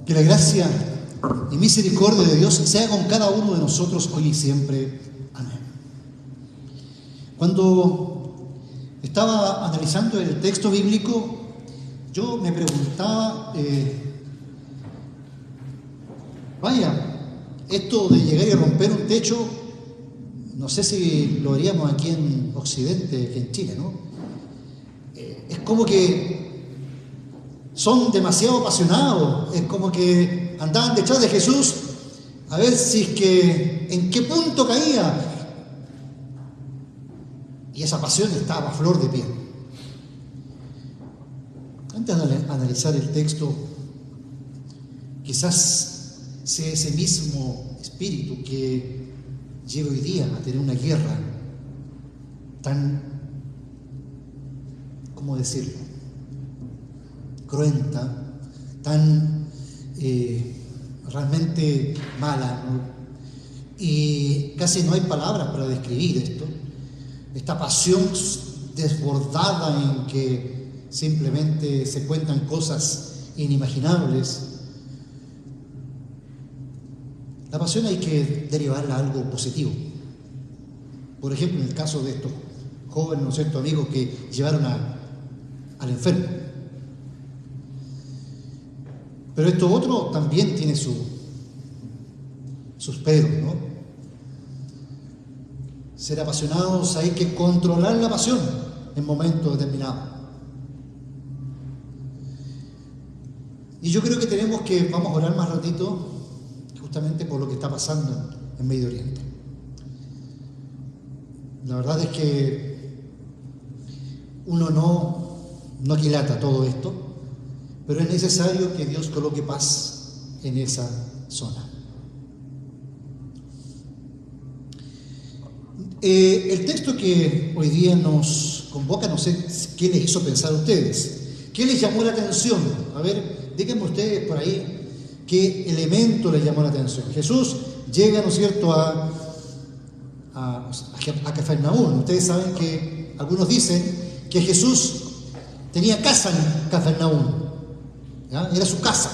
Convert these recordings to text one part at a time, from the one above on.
Que la gracia y misericordia de Dios sea con cada uno de nosotros hoy y siempre. Amén. Cuando estaba analizando el texto bíblico, yo me preguntaba, esto de llegar y romper un techo, no sé si lo haríamos aquí en Occidente, aquí en Chile, ¿no? Es como que son demasiado apasionados, es como que andaban detrás de Jesús a ver si es que en qué punto caía. Y esa pasión estaba a flor de piel. Antes de analizar el texto, quizás sea ese mismo espíritu que lleva hoy día a tener una guerra tan, ¿cómo decirlo?, cruenta, tan realmente mala, ¿no? Y casi no hay palabras para describir esto. Esta pasión desbordada en que simplemente se cuentan cosas inimaginables. La pasión hay que derivarla a algo positivo. Por ejemplo, en el caso de estos jóvenes, ¿no es cierto?, amigos que llevaron al enfermo. Pero esto otro también tiene sus peros, ¿no? Ser apasionados, hay que controlar la pasión en momentos determinados. Y yo creo que vamos a orar más ratito, justamente por lo que está pasando en Medio Oriente. La verdad es que uno no aquilata todo esto, pero es necesario que Dios coloque paz en esa zona. El texto que hoy día nos convoca, no sé qué les hizo pensar a ustedes, qué les llamó la atención. A ver, díganme ustedes por ahí qué elemento les llamó la atención. Jesús llega, ¿no es cierto?, a Cafarnaúm. Ustedes saben que algunos dicen que Jesús tenía casa en Cafarnaúm, ¿ya? Era su casa.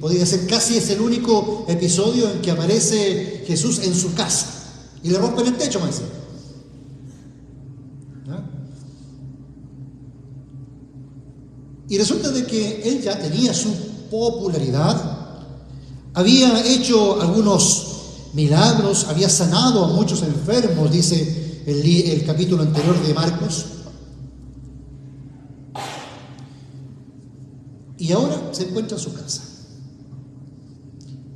Podría ser casi es el único episodio en que aparece Jesús en su casa. Y le rompen el techo, me dicen. ¿Ya? Y resulta de que él ya tenía su popularidad, había hecho algunos milagros, había sanado a muchos enfermos, dice el capítulo anterior de Marcos. Y ahora se encuentra en su casa.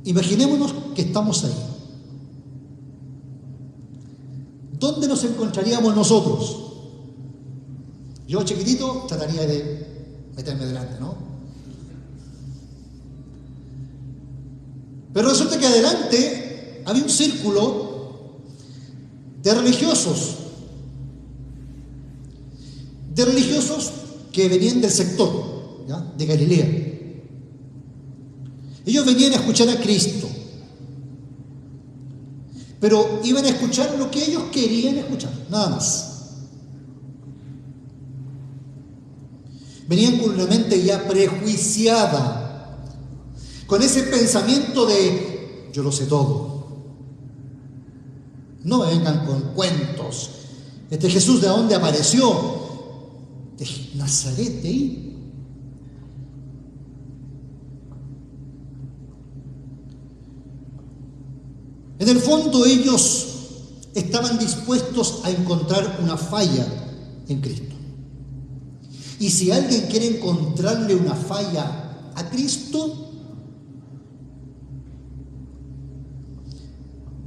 Imaginémonos que estamos ahí. ¿Dónde nos encontraríamos nosotros? Yo, chiquitito, trataría de meterme delante, ¿no? Pero resulta que adelante había un círculo de religiosos que venían del sector, ¿ya?, de Galilea. Ellos venían a escuchar a Cristo, pero iban a escuchar lo que ellos querían escuchar, nada más. Venían con una mente ya prejuiciada, con ese pensamiento de yo lo sé todo. No me vengan con cuentos. Jesús, ¿de dónde apareció? De Nazaret, de ahí. En el fondo ellos estaban dispuestos a encontrar una falla en Cristo. Y si alguien quiere encontrarle una falla a Cristo,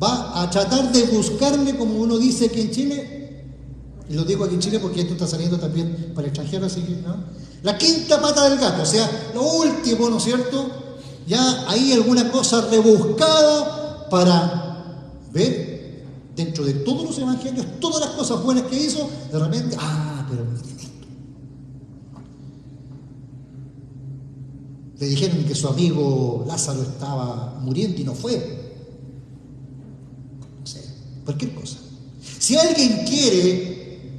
va a tratar de buscarle, como uno dice aquí en Chile, y lo digo aquí en Chile porque esto está saliendo también para el extranjero, así que, ¿no?, la quinta pata del gato, o sea, lo último, ¿no es cierto? Ya hay alguna cosa rebuscada para ver dentro de todos los evangelios, todas las cosas buenas que hizo, de repente, pero miren esto. Le dijeron que su amigo Lázaro estaba muriendo y no fue. No sé, cualquier cosa. Si alguien quiere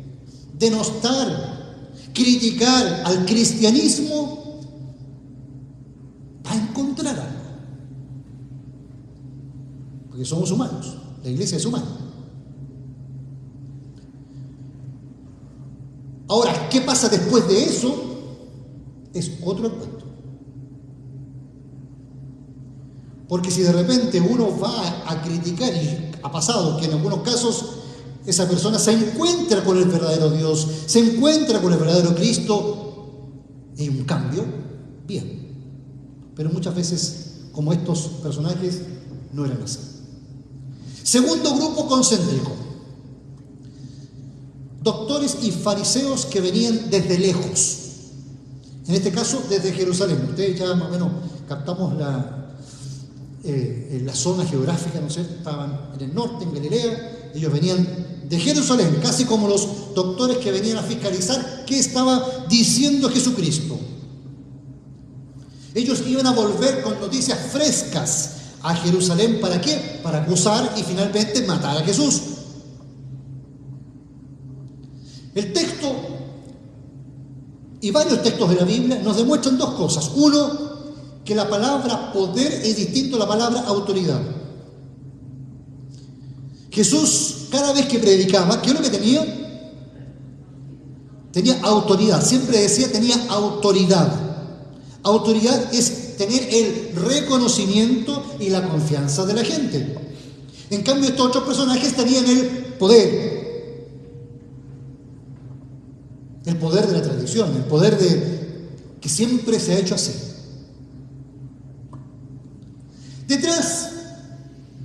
denostar, criticar al cristianismo, va en porque somos humanos, la iglesia es humana. Ahora, ¿qué pasa después de eso? Es otro cuento. Porque si de repente uno va a criticar, y ha pasado que en algunos casos esa persona se encuentra con el verdadero Dios, se encuentra con el verdadero Cristo, y un cambio, bien. Pero muchas veces, como estos personajes, no eran así. Segundo grupo concéntrico: doctores y fariseos que venían desde lejos. En este caso, desde Jerusalén. Ustedes ya más o menos captamos la zona geográfica, ¿no es cierto? Estaban en el norte, en Galilea. Ellos venían de Jerusalén, casi como los doctores que venían a fiscalizar qué estaba diciendo Jesucristo. Ellos iban a volver con noticias frescas a Jerusalén. ¿Para qué? Para acusar y finalmente matar a Jesús. El texto y varios textos de la Biblia nos demuestran dos cosas. Uno, que la palabra poder es distinto a la palabra autoridad. Jesús, cada vez que predicaba, ¿qué es lo que tenía? Tenía autoridad. Siempre decía tenía autoridad. Autoridad es tener el reconocimiento y la confianza de la gente. En cambio, estos otros personajes tenían el poder. El poder de la tradición, el poder de que siempre se ha hecho así. Detrás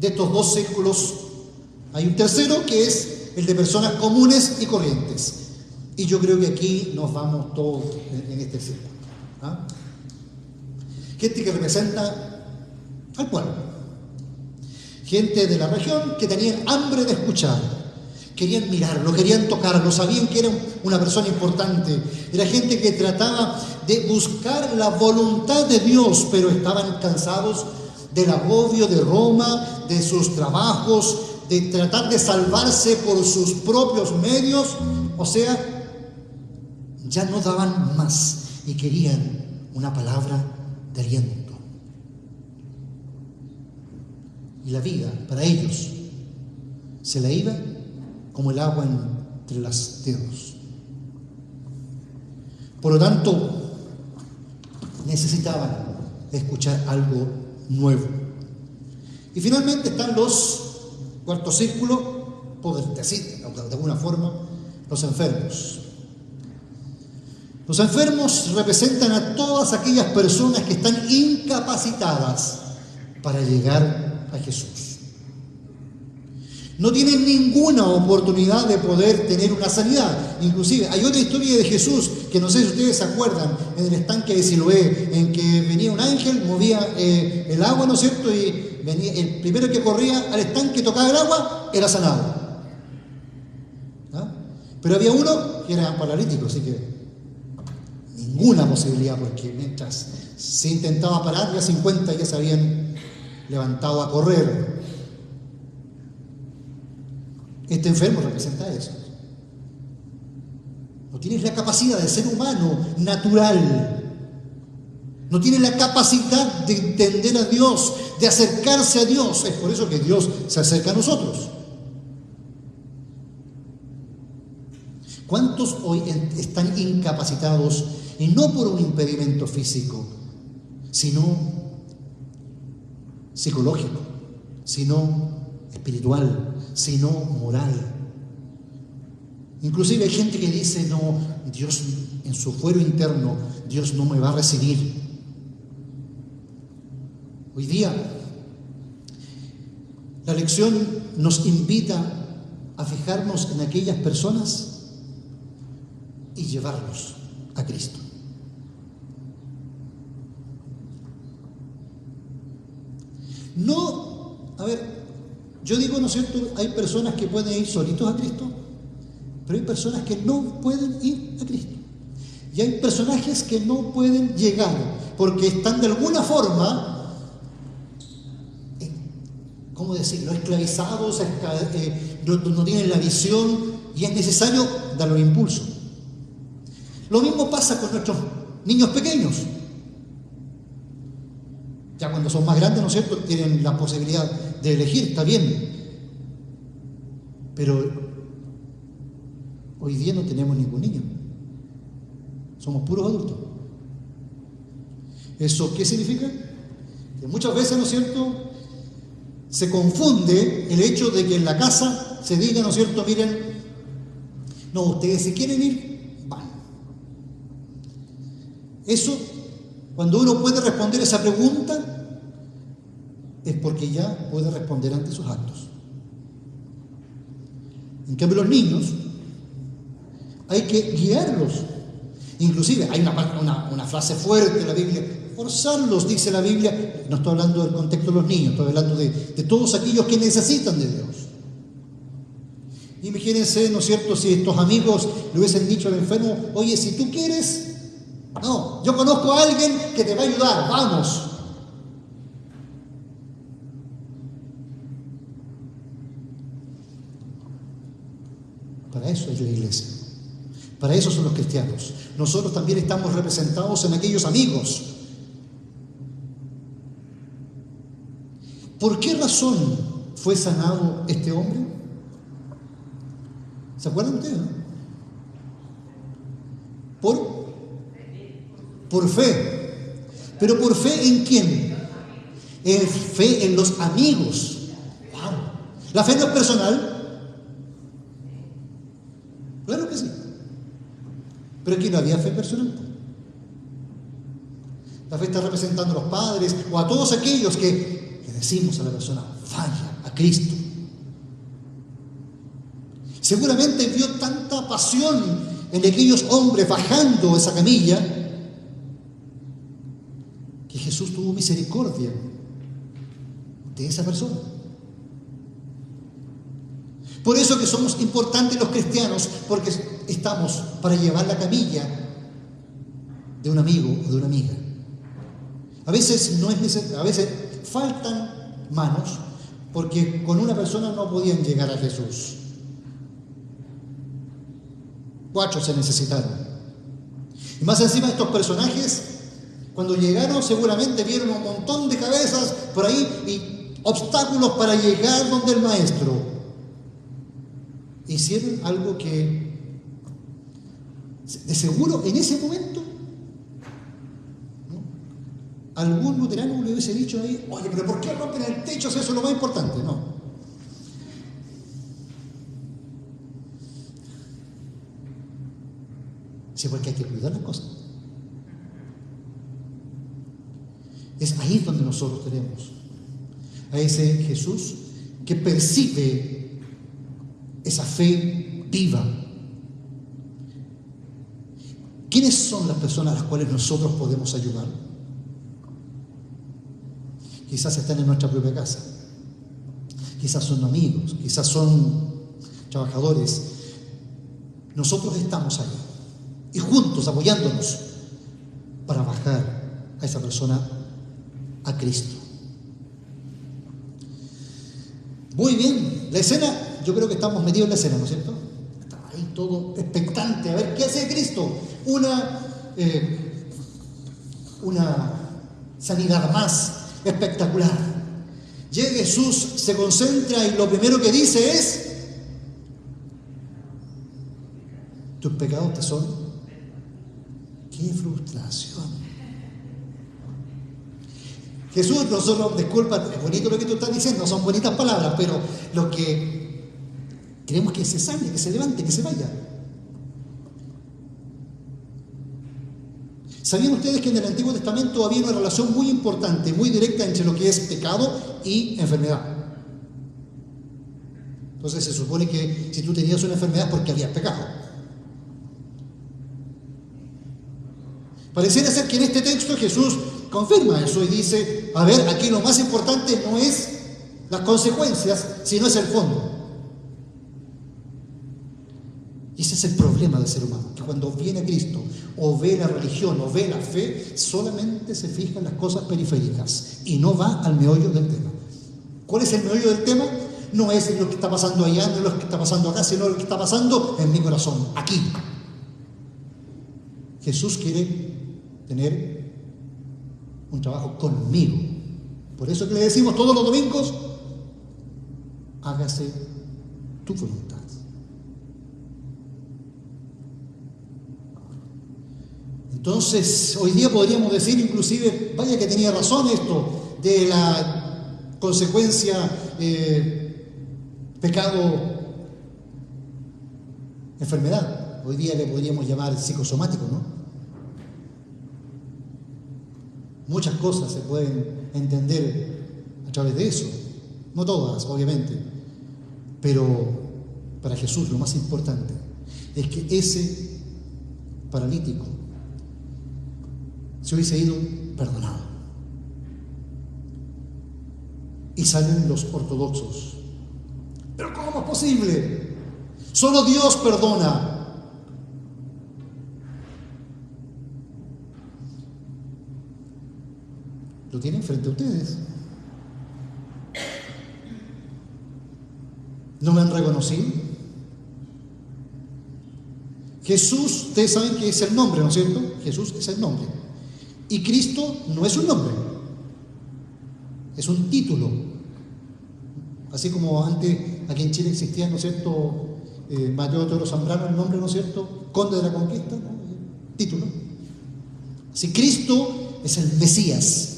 de estos dos círculos hay un tercero, que es el de personas comunes y corrientes. Y yo creo que aquí nos vamos todos en este círculo. ¿Ah? Gente que representa al pueblo. Gente de la región que tenían hambre de escuchar. Querían mirarlo, querían tocarlo, sabían que era una persona importante. Era gente que trataba de buscar la voluntad de Dios, pero estaban cansados del agobio de Roma, de sus trabajos, de tratar de salvarse por sus propios medios. O sea, ya no daban más y querían una palabra de aliento. Y la vida, para ellos, se la iba como el agua entre los dedos. Por lo tanto, necesitaban escuchar algo nuevo. Y finalmente están los, cuarto círculo, por decir de alguna forma, los enfermos. Los enfermos representan a todas aquellas personas que están incapacitadas para llegar a Jesús. No tienen ninguna oportunidad de poder tener una sanidad. Inclusive hay otra historia de Jesús que no sé si ustedes se acuerdan, en el estanque de Siloé, en que venía un ángel, movía el agua, ¿no es cierto? Y venía, el primero que corría al estanque, tocaba el agua, era sanado. ¿Ah? Pero había uno que era paralítico, así que ninguna posibilidad, porque mientras se intentaba parar, ya 50 ya se habían levantado a correr. Este enfermo representa eso. No tienes la capacidad de ser humano natural. No tienes la capacidad de entender a Dios, de acercarse a Dios. Es por eso que Dios se acerca a nosotros. ¿Cuántos hoy están incapacitados? Y no por un impedimento físico, sino psicológico, sino espiritual, sino moral. Inclusive hay gente que dice, no, Dios en su fuero interno, Dios no me va a recibir. Hoy día, la lección nos invita a fijarnos en aquellas personas y llevarlos a Cristo. No, a ver, yo digo, ¿no es cierto? Hay personas que pueden ir solitos a Cristo, pero hay personas que no pueden ir a Cristo. Y hay personajes que no pueden llegar porque están de alguna forma, ¿cómo decirlo?, esclavizados, no tienen la visión y es necesario darle un impulso. Lo mismo pasa con nuestros niños pequeños. Ya cuando son más grandes, ¿no es cierto?, tienen la posibilidad de elegir, está bien. Pero hoy día no tenemos ningún niño. Somos puros adultos. ¿Eso qué significa? Que muchas veces, ¿no es cierto?, se confunde el hecho de que en la casa se diga, ¿no es cierto?, miren, no, ustedes si quieren ir, van. Eso, cuando uno puede responder esa pregunta, es porque ya puede responder ante sus actos. En cambio, los niños hay que guiarlos. Inclusive hay una frase fuerte en la Biblia: forzarlos, dice la Biblia. No estoy hablando del contexto de los niños, estoy hablando de todos aquellos que necesitan de Dios. Imagínense, ¿no es cierto?, si estos amigos le hubiesen dicho al enfermo: oye, si tú quieres, no, yo conozco a alguien que te va a ayudar, vamos. Para eso es la iglesia. Para eso son los cristianos. Nosotros también estamos representados en aquellos amigos. ¿Por qué razón fue sanado este hombre? ¿Se acuerdan ustedes, no? Por fe. ¿Pero por fe en quién? En fe en los amigos. ¡Wow! ¿La fe no es personal? Claro que sí. Pero aquí no había fe personal. La fe está representando a los padres o a todos aquellos que le decimos a la persona: vaya a Cristo. Seguramente vio tanta pasión en aquellos hombres bajando esa camilla que Jesús tuvo misericordia de esa persona. Por eso que somos importantes los cristianos, porque estamos para llevar la camilla de un amigo o de una amiga. A veces no es necesario, a veces faltan manos, porque con una persona no podían llegar a Jesús. 4 se necesitaron. Y más encima, estos personajes, cuando llegaron, seguramente vieron un montón de cabezas por ahí y obstáculos para llegar donde el maestro. Hicieron algo que, de seguro, en ese momento, ¿no?, algún luterano le hubiese dicho ahí: oye, pero ¿por qué rompen el techo si eso es lo más importante? No. Sí, porque hay que cuidar las cosas. Es ahí donde nosotros tenemos a ese Jesús que percibe esa fe viva. ¿Quiénes son las personas a las cuales nosotros podemos ayudar? Quizás están en nuestra propia casa, quizás son amigos, quizás son trabajadores. Nosotros estamos ahí y juntos apoyándonos para bajar a esa persona a Cristo. Muy bien, la escena, yo creo que estamos metidos en la escena, ¿no es cierto? Está ahí todo expectante, a ver qué hace Cristo. Una sanidad más espectacular. Llega Jesús, se concentra y lo primero que dice es: tus pecados te son. ¡Qué frustración! Jesús, nosotros, disculpa, es bonito lo que tú estás diciendo, son bonitas palabras, pero lo que queremos es que se sane, que se levante, que se vaya. ¿Sabían ustedes que en el Antiguo Testamento había una relación muy importante, muy directa entre lo que es pecado y enfermedad? Entonces se supone que si tú tenías una enfermedad es porque habías pecado. Pareciera ser que en este texto Jesús confirma eso y dice: a ver, aquí lo más importante no es las consecuencias, sino es el fondo. Y ese es el problema del ser humano, que cuando viene a Cristo, o ve la religión, o ve la fe, solamente se fija en las cosas periféricas y no va al meollo del tema. ¿Cuál es el meollo del tema? No es lo que está pasando allá, no es lo que está pasando acá, sino lo que está pasando en mi corazón, aquí. Jesús quiere tener un trabajo conmigo. Por eso que le decimos todos los domingos: hágase tu voluntad. Entonces, hoy día podríamos decir inclusive, vaya que tenía razón esto, de la consecuencia pecado, enfermedad. Hoy día le podríamos llamar psicosomático, ¿no? Muchas cosas se pueden entender a través de eso. No todas, obviamente. Pero para Jesús lo más importante es que ese paralítico se hubiese ido perdonado. Y salen los ortodoxos. ¿Pero cómo es posible? Solo Dios perdona. Lo tienen frente a ustedes. ¿No me han reconocido? Jesús, ustedes saben que es el nombre, ¿no es cierto? Jesús es el nombre. Y Cristo no es un nombre, es un título. Así como antes aquí en Chile existía, ¿no es cierto?, Mayor de los Zambrano, el nombre, ¿no es cierto?, Conde de la Conquista, ¿no? Título. Así Cristo es el Mesías.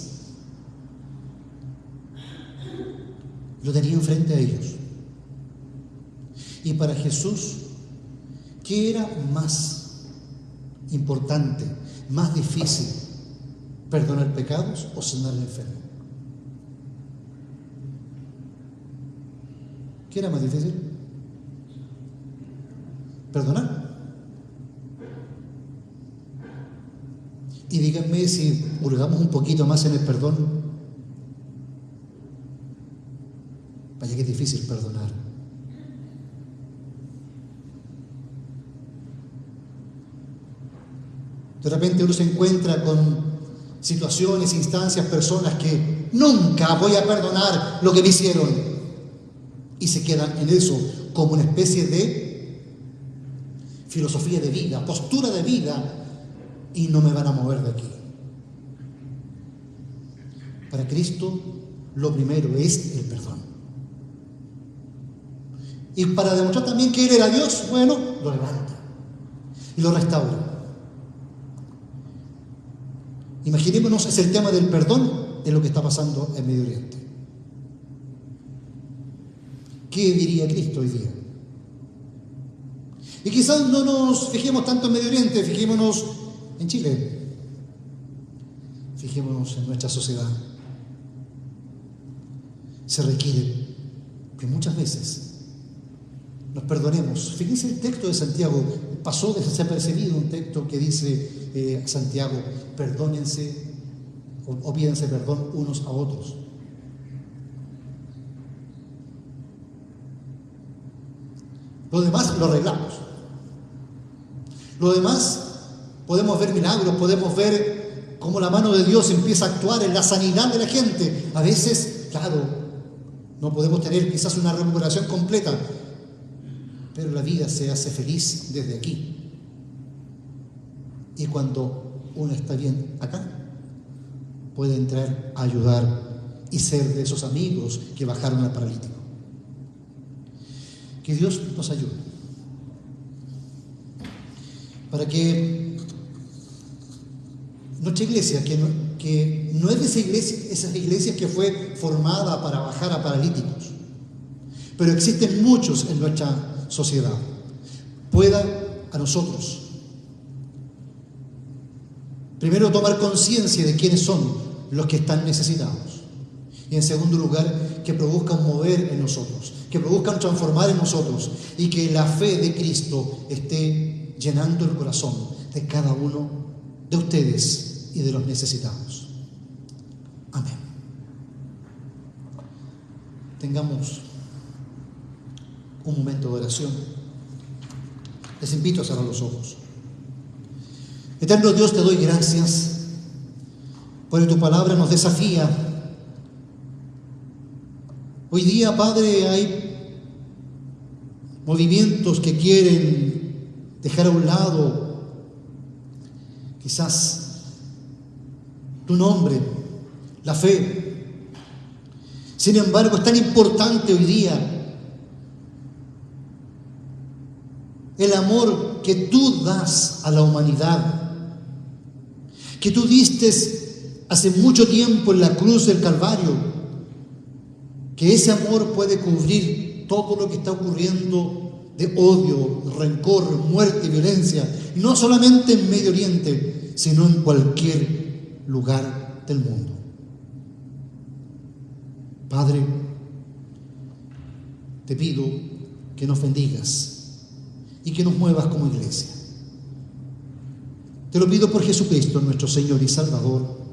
Lo tenían frente a ellos. Y para Jesús, ¿qué era más importante, más difícil? ¿Perdonar pecados o sanar al enfermo? ¿Qué era más difícil? Perdonar. Y díganme si hurgamos un poquito más en el perdón. Vaya que es difícil perdonar. De repente uno se encuentra con situaciones, instancias, personas que nunca voy a perdonar lo que me hicieron. Y se quedan en eso como una especie de filosofía de vida, postura de vida, y no me van a mover de aquí. Para Cristo, lo primero es el perdón. Y para demostrar también que Él era Dios, bueno, lo levanta y lo restaura. Imaginémonos, es el tema del perdón en lo que está pasando en Medio Oriente. ¿Qué diría Cristo hoy día? Y quizás no nos fijemos tanto en Medio Oriente, fijémonos en Chile, fijémonos en nuestra sociedad. Se requiere que muchas veces nos perdonemos. Fíjense el texto de Santiago, pasó desapercibido un texto que dice Santiago, perdónense o pídanse perdón unos a otros. Lo demás lo arreglamos. Lo demás podemos ver milagros, podemos ver cómo la mano de Dios empieza a actuar en la sanidad de la gente. A veces, claro, no podemos tener quizás una recuperación completa, pero la vida se hace feliz desde aquí. Y cuando uno está bien acá, puede entrar a ayudar y ser de esos amigos que bajaron al paralítico. Que Dios nos ayude para que nuestra iglesia, que no es de esas iglesias que fue formada para bajar a paralíticos, pero existen muchos en nuestra sociedad, pueda a nosotros primero tomar conciencia de quiénes son los que están necesitados, y en segundo lugar que produzcan mover en nosotros, que produzcan transformar en nosotros, y que la fe de Cristo esté llenando el corazón de cada uno de ustedes y de los necesitados. Amén. Tengamos un momento de oración. Les invito a cerrar los ojos. Eterno Dios, te doy gracias porque tu palabra nos desafía. Hoy día, Padre, hay movimientos que quieren dejar a un lado quizás tu nombre, la fe. Sin embargo, es tan importante hoy día amor que tú das a la humanidad, que tú diste hace mucho tiempo en la cruz del Calvario, que ese amor puede cubrir todo lo que está ocurriendo de odio, rencor, muerte, violencia, y no solamente en Medio Oriente, sino en cualquier lugar del mundo. Padre, te pido que nos bendigas y que nos muevas como iglesia. Te lo pido por Jesucristo, nuestro Señor y Salvador.